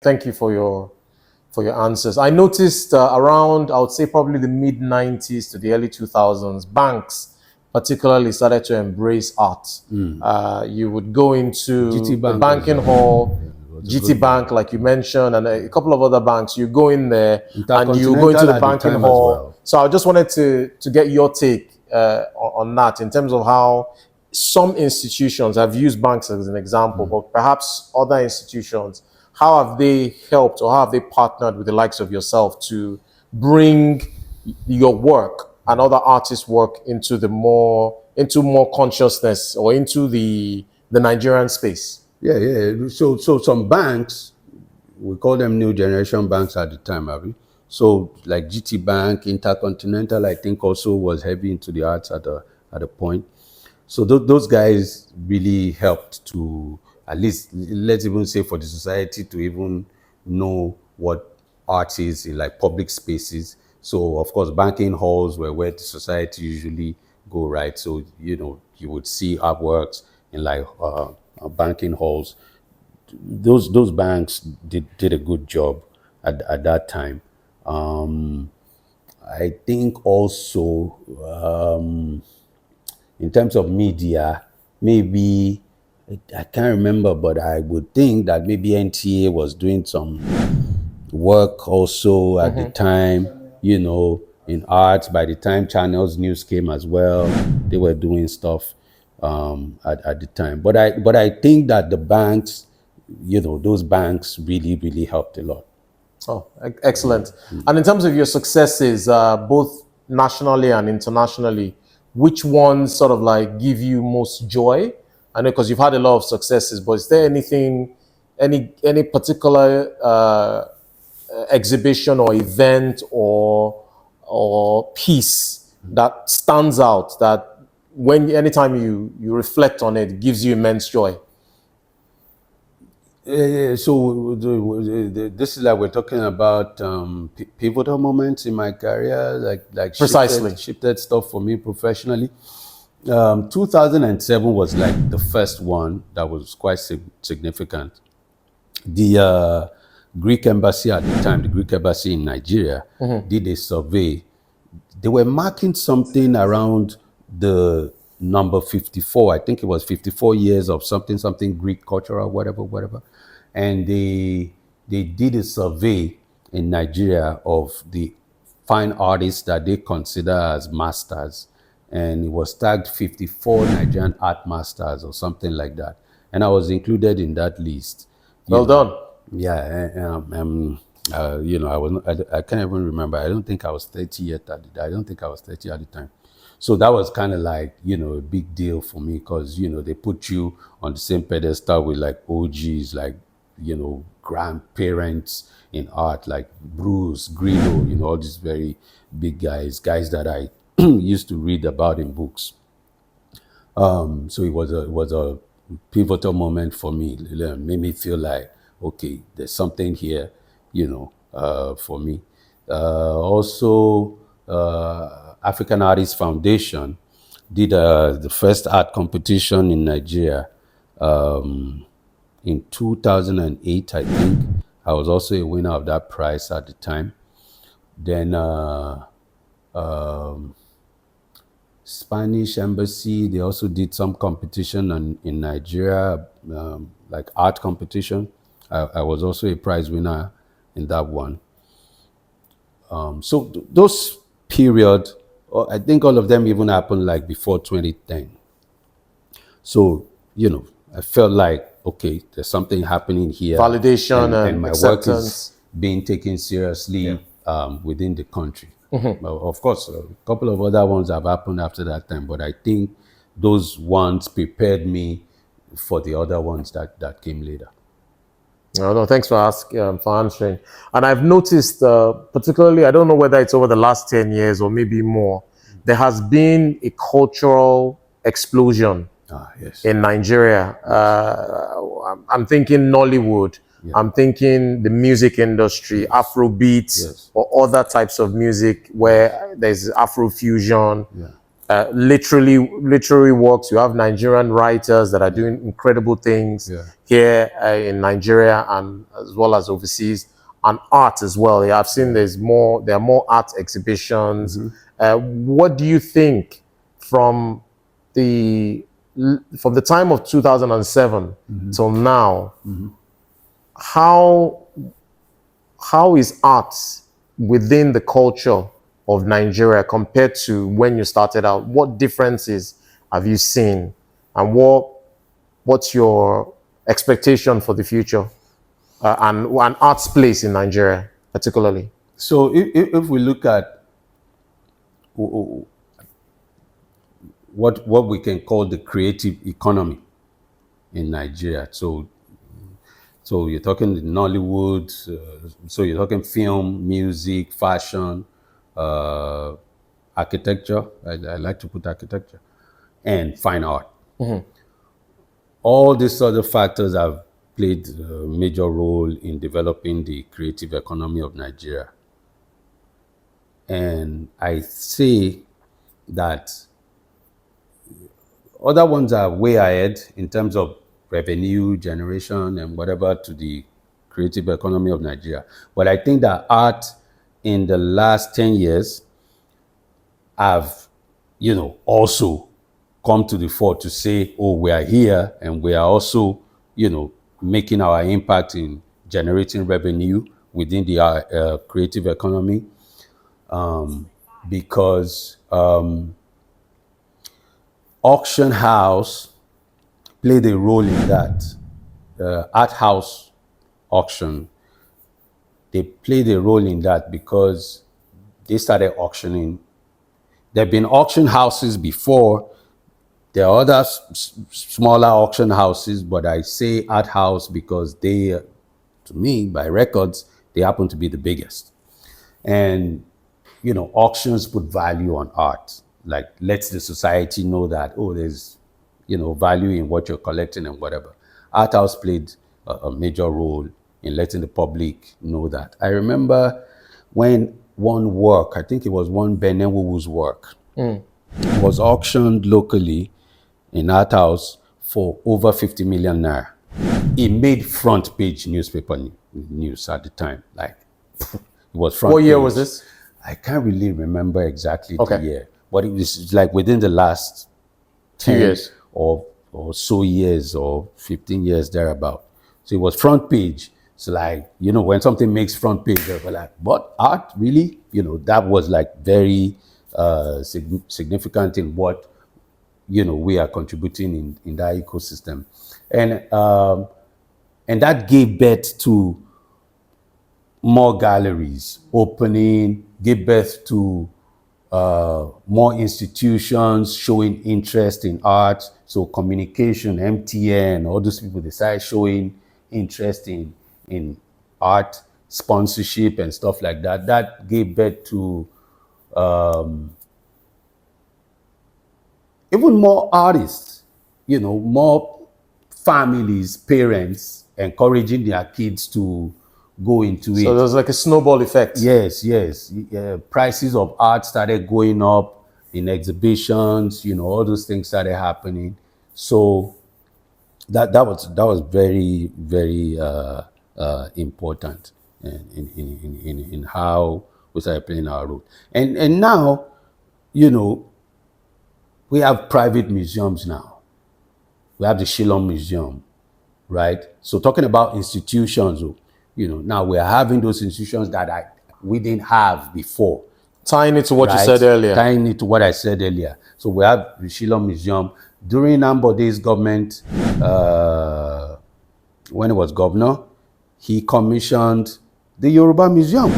Thank you for your answers. I noticed around, I would say probably the mid 90s to the early 2000s, banks particularly started to embrace art. You would go into GT the Bank banking hall, GT Bank, like you mentioned, and a couple of other banks. You go in there and you go into the banking hall. So I just wanted to get your take on that in terms of how some institutions have used banks as an example, but perhaps other institutions, how have they helped or how have they partnered with the likes of yourself to bring your work and other artists' work into more consciousness or into the Nigerian space? Yeah. So some banks, we call them new generation banks at the time, have you? So like GT Bank, Intercontinental, I think also was heavy into the arts at a point. So those guys really helped to, at least, let's even say, for the society to even know what art is in like public spaces. So of course, banking halls were where the society usually go, right? So you would see artworks in like banking halls. Those banks did a good job at that time. I think also in terms of media, maybe I can't remember, but I would think that maybe NTA was doing some work also at the time, in art. By the time Channels News came as well, they were doing stuff at the time. But I think that the banks, those banks really helped a lot. Oh, excellent. And in terms of your successes, both nationally and internationally, which ones sort of like give you most joy? I know because you've had a lot of successes, but is there anything, any particular exhibition or event or piece that stands out that anytime you reflect on it, gives you immense joy? So this is like we're talking about pivotal moments in my career, like Precisely. shifted stuff for me professionally. 2007 was like the first one that was quite significant. The Greek embassy at the time, the Greek embassy in Nigeria, did a survey. They were marking something around the number 54. I think it was 54 years of something Greek cultural, whatever. And they did a survey in Nigeria of the fine artists that they consider as masters. And it was tagged 54 Nigerian art masters or something like that. And I was included in that list. Well done. Yeah, I can't even remember. I don't think I was 30 yet. I don't think I was 30 at the time. So that was kind of like, a big deal for me because, they put you on the same pedestal with like OGs, like, grandparents in art, like Bruce, Grillo, all these very big guys that I used to read about in books. So it was a pivotal moment for me. It made me feel like, okay, there's something here, for me. Also, African Artists Foundation did the first art competition in Nigeria in 2008, I think. I was also a winner of that prize at the time. Then Spanish embassy, they also did some competition in Nigeria, like art competition. I was also a prize winner in that one. So those period, I think all of them even happened like before 2010. So, I felt like, okay, there's something happening here. Validation and my acceptance. work is being taken seriously within the country. Of course, a couple of other ones have happened after that time, but I think those ones prepared me for the other ones that came later. No, thanks for asking, for answering. And I've noticed, particularly, I don't know whether it's over the last 10 years or maybe more, there has been a cultural explosion in Nigeria. I'm thinking Nollywood. Yeah. I'm thinking the music industry, Afrobeats, or other types of music where there's Afrofusion. literary works. You have Nigerian writers that are doing incredible things here in Nigeria and as well as overseas, and art as well. Yeah, I've seen there are more art exhibitions. What do you think from the time of 2007 till now? How is art within the culture of Nigeria compared to when you started out? What differences have you seen, and what's your expectation for the future and art's place in Nigeria particularly? So if we look at what we can call the creative economy in Nigeria, so you're talking Nollywood, so you're talking film, music, fashion, architecture. I like to put architecture and fine art. All these other factors have played a major role in developing the creative economy of Nigeria. And I say that other ones are way ahead in terms of revenue generation and whatever to the creative economy of Nigeria. But I think that art in the last 10 years have, also come to the fore to say, oh, we are here and we are also, making our impact in generating revenue within the creative economy. Because auction house played a role in that. Art house auction, they played a role in that because they started auctioning. There have been auction houses before. There are other smaller auction houses, but I say art house because they, to me, by records, they happen to be the biggest. And, auctions put value on art, like lets the society know that, oh, there's, value in what you're collecting and whatever. Art house played a major role in letting the public know that. I remember when one work, I think it was one Benin Wuwu's work, was auctioned locally in art house for over 50 million naira. It made front page newspaper news at the time. Like, it was front What year page. was this? I can't really remember exactly the year, but it was like within the last 10 years or so years or 15 years thereabout. So it was front page. So like, when something makes front page, they were like, what, art, really? That was like very significant in what, we are contributing in that ecosystem. And that gave birth to more galleries opening, gave birth to more institutions showing interest in art. So communication, MTN, all those people, they started showing interest in art, sponsorship and stuff like that. That gave birth to even more artists, more families, parents encouraging their kids to go into it. So there's like a snowball effect. Yes. Prices of art started going up in exhibitions, all those things started happening. So that was very, very important in how we started playing our role. And now, we have private museums now. We have the Shillong Museum, right? So talking about institutions, now we're having those institutions that we didn't have before. Tying it to what you said earlier. Tying it to what I said earlier. So we have the Shillong Museum. During Ambode's government, when he was governor, he commissioned the Yoruba Museum,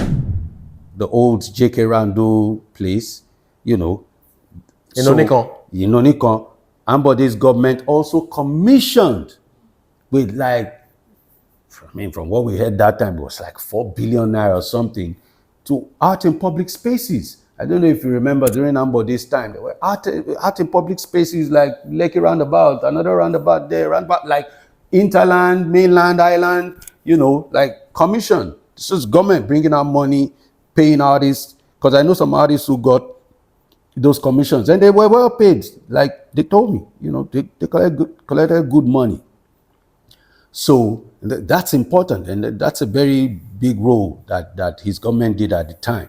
the old J.K. Rando place, In Onikon. In Onikon. Ambode's government also commissioned with from what we heard that time, it was like 4 billion naira or something to art in public spaces. I don't know if you remember during Ambode's time, there were art in public spaces like Lekki Roundabout, another roundabout there, roundabout like Interland, Mainland, Island, like commission. This is government bringing out money, paying artists. Because I know some artists who got those commissions, and they were well paid. Like they told me, they collected good money. So that's important, and that's a very big role that his government did at the time.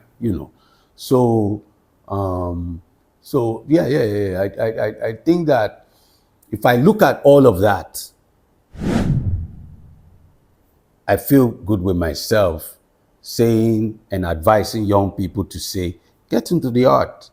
So yeah. I think that if I look at all of that, I feel good with myself saying and advising young people to say, get into the art.